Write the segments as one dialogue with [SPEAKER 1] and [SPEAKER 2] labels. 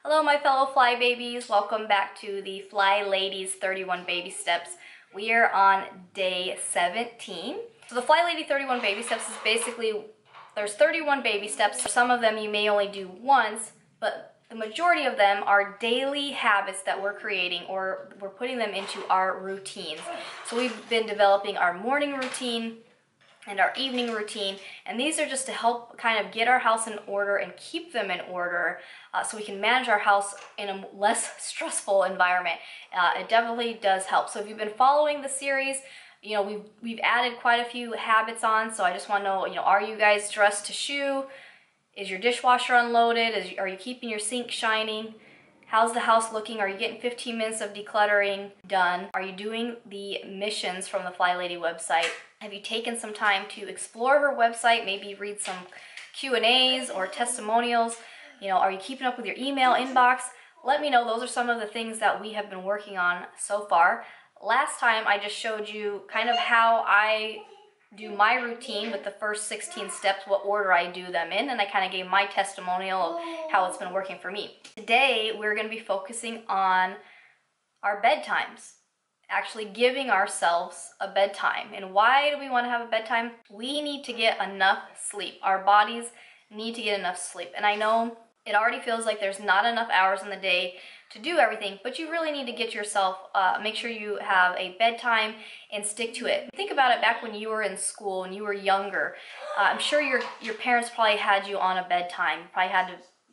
[SPEAKER 1] Hello my fellow fly babies, welcome back to the Flylady's 31 Baby Steps. We are on day 17. So the Flylady 31 Baby Steps is basically, there's 31 baby steps. Some of them you may only do once, but the majority of them are daily habits that we're creating or we're putting them into our routines. So we've been developing our morning routine and our evening routine, and these are just to help kind of get our house in order and keep them in order so we can manage our house in a less stressful environment. It definitely does help. So if you've been following the series, you know, we've added quite a few habits on, so I just want to know, are you guys dressed to shoe? Is your dishwasher unloaded? Are you keeping your sink shining? How's the house looking? Are you getting 15 minutes of decluttering done? Are you doing the missions from the Flylady website? Have you taken some time to explore her website, maybe read some Q&As or testimonials? Are you keeping up with your email inbox? Let me know. Those are some of the things that we have been working on so far. Last time I just showed you kind of how I do my routine with the first 16 steps, what order I do them in, and I kind of gave my testimonial of how it's been working for me. Today we're going to be focusing on our bedtimes, actually giving ourselves a bedtime. And why do we want to have a bedtime? We need to get enough sleep. Our bodies need to get enough sleep. And I know it already feels like there's not enough hours in the day to do everything, but you really need to get yourself, make sure you have a bedtime and stick to it. Think about it back when you were in school and you were younger. I'm sure your parents probably had you on a bedtime.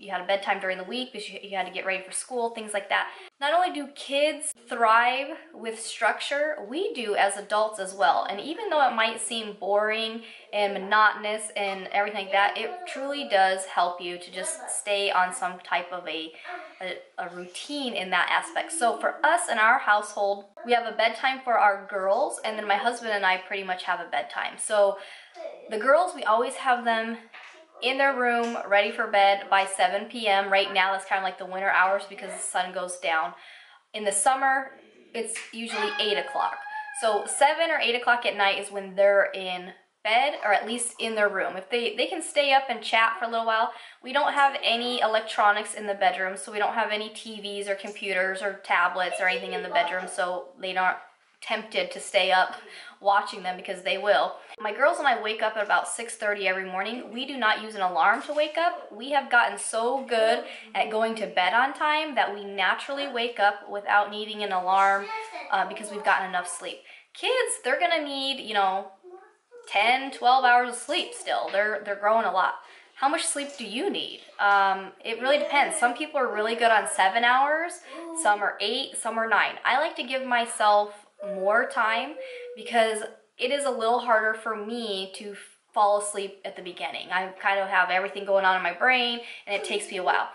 [SPEAKER 1] You had a bedtime during the week because you had to get ready for school, things like that. Not only do kids thrive with structure, we do as adults as well. And even though it might seem boring and monotonous and everything like that, it truly does help you to just stay on some type of a routine in that aspect. So for us in our household, we have a bedtime for our girls, and then my husband and I pretty much have a bedtime. So the girls, we always have them in their room, ready for bed by 7 p.m. Right now, that's kind of like the winter hours because the sun goes down. In the summer, it's usually 8 o'clock. So 7 or 8 o'clock at night is when they're in bed, or at least in their room. If they can stay up and chat for a little while. We don't have any electronics in the bedroom, so we don't have any TVs or computers or tablets or anything in the bedroom, so they aren't tempted to stay up watching them, because they will. My girls and I wake up at about 6:30 every morning. We do not use an alarm to wake up. We have gotten so good at going to bed on time that we naturally wake up without needing an alarm because we've gotten enough sleep. Kids, they're gonna need, 10, 12 hours of sleep still. They're growing a lot. How much sleep do you need? It really depends. Some people are really good on 7 hours, some are 8, some are 9. I like to give myself more time because it is a little harder for me to fall asleep at the beginning. I kind of have everything going on in my brain, and it takes me a while.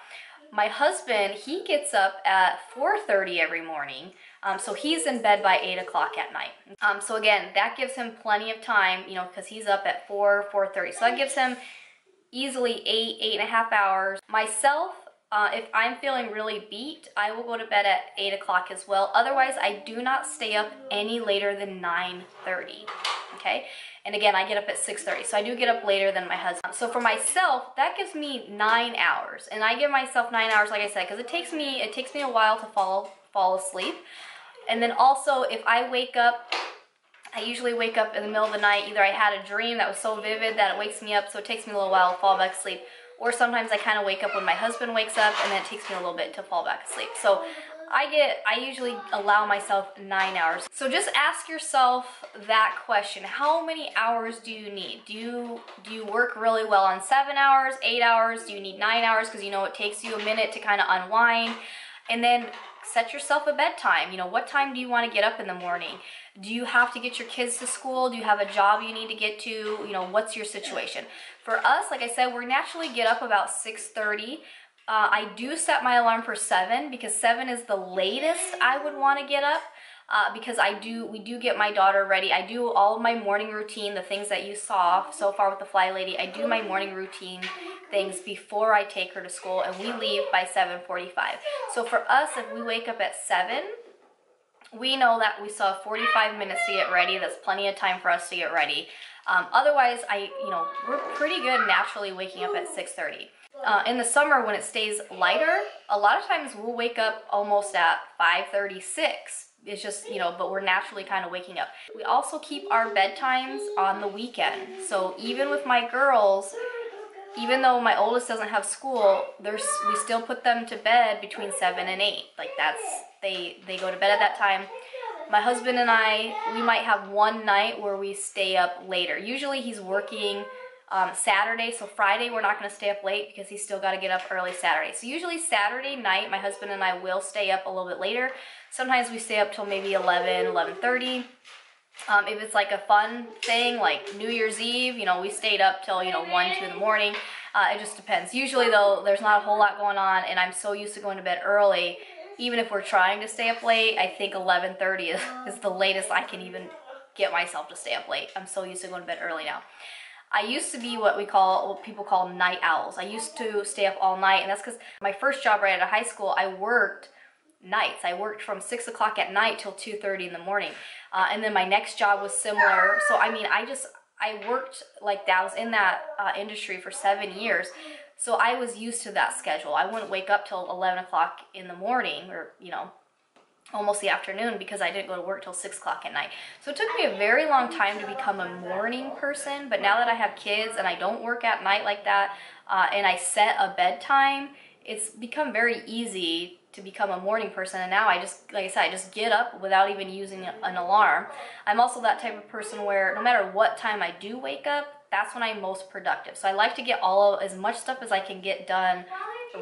[SPEAKER 1] My husband, he gets up at 4:30 every morning, so he's in bed by 8 o'clock at night. So again, that gives him plenty of time, because he's up at 4:30. So that gives him easily 8.5 hours. Myself, if I'm feeling really beat, I will go to bed at 8 o'clock as well. Otherwise, I do not stay up any later than 9:30, okay? And again, I get up at 6:30, so I do get up later than my husband. So for myself, that gives me 9 hours. And I give myself 9 hours, like I said, because it takes me a while to fall asleep. And then also, if I wake up, I usually wake up in the middle of the night. Either I had a dream that was so vivid that it wakes me up, so it takes me a little while to fall back asleep. Or sometimes I kind of wake up when my husband wakes up, and then it takes me a little bit to fall back asleep. So I usually allow myself 9 hours. So just ask yourself that question. How many hours do you need? Do you work really well on 7 hours, 8 hours? Do you need 9 hours? Because it takes you a minute to kind of unwind. And then set yourself a bedtime. What time do you want to get up in the morning? Do you have to get your kids to school? Do you have a job you need to get to? What's your situation? For us, like I said, we naturally get up about 6:30. I do set my alarm for 7 because 7 is the latest I would want to get up because we do get my daughter ready. I do all of my morning routine, the things that you saw so far with the Flylady. I do my morning routine things before I take her to school, and we leave by 7:45. So for us, if we wake up at 7, we know that we still have 45 minutes to get ready. That's plenty of time for us to get ready. Otherwise, we're pretty good naturally waking up at 6:30. In the summer when it stays lighter, a lot of times we'll wake up almost at 5:36. It's just, you know, but we're naturally kind of waking up. We also keep our bedtimes on the weekend. So even with my girls, even though my oldest doesn't have school, we still put them to bed between 7 and 8. Like they go to bed at that time. My husband and I, we might have one night where we stay up later. Usually he's working Saturday, so Friday we're not going to stay up late because he's still got to get up early Saturday. So usually Saturday night, my husband and I will stay up a little bit later. Sometimes we stay up till maybe 11, 11:30. If it's like a fun thing, like New Year's Eve, you know, we stayed up till, you know, 1, 2 in the morning. It just depends. Usually though, there's not a whole lot going on, and I'm so used to going to bed early. Even if we're trying to stay up late, I think 11:30 is the latest I can even get myself to stay up late. I'm so used to going to bed early now. I used to be what people call night owls. I used to stay up all night, and that's because my first job right out of high school, I worked nights. I worked from 6 o'clock at night till 2:30 in the morning. And then my next job was similar. So I mean, I worked like that. I was in that industry for 7 years. So I was used to that schedule. I wouldn't wake up till 11 o'clock in the morning, or, you know, almost the afternoon, because I didn't go to work till 6 o'clock at night. So it took me a very long time to become a morning person. But now that I have kids and I don't work at night like that, and I set a bedtime, it's become very easy to become a morning person. And now I just, like I said, I just get up without even using an alarm. I'm also that type of person where no matter what time I do wake up, that's when I'm most productive. So I like to get as much stuff as I can get done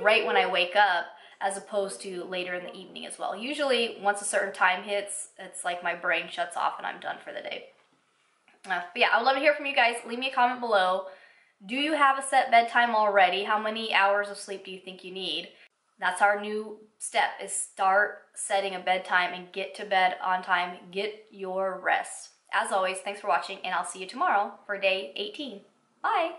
[SPEAKER 1] right when I wake up, as opposed to later in the evening as well. Usually once a certain time hits, it's like my brain shuts off and I'm done for the day. But yeah, I would love to hear from you guys. Leave me a comment below. Do you have a set bedtime already? How many hours of sleep do you think you need? That's our new step, is start setting a bedtime and get to bed on time. Get your rest. As always, thanks for watching, and I'll see you tomorrow for day 18. Bye!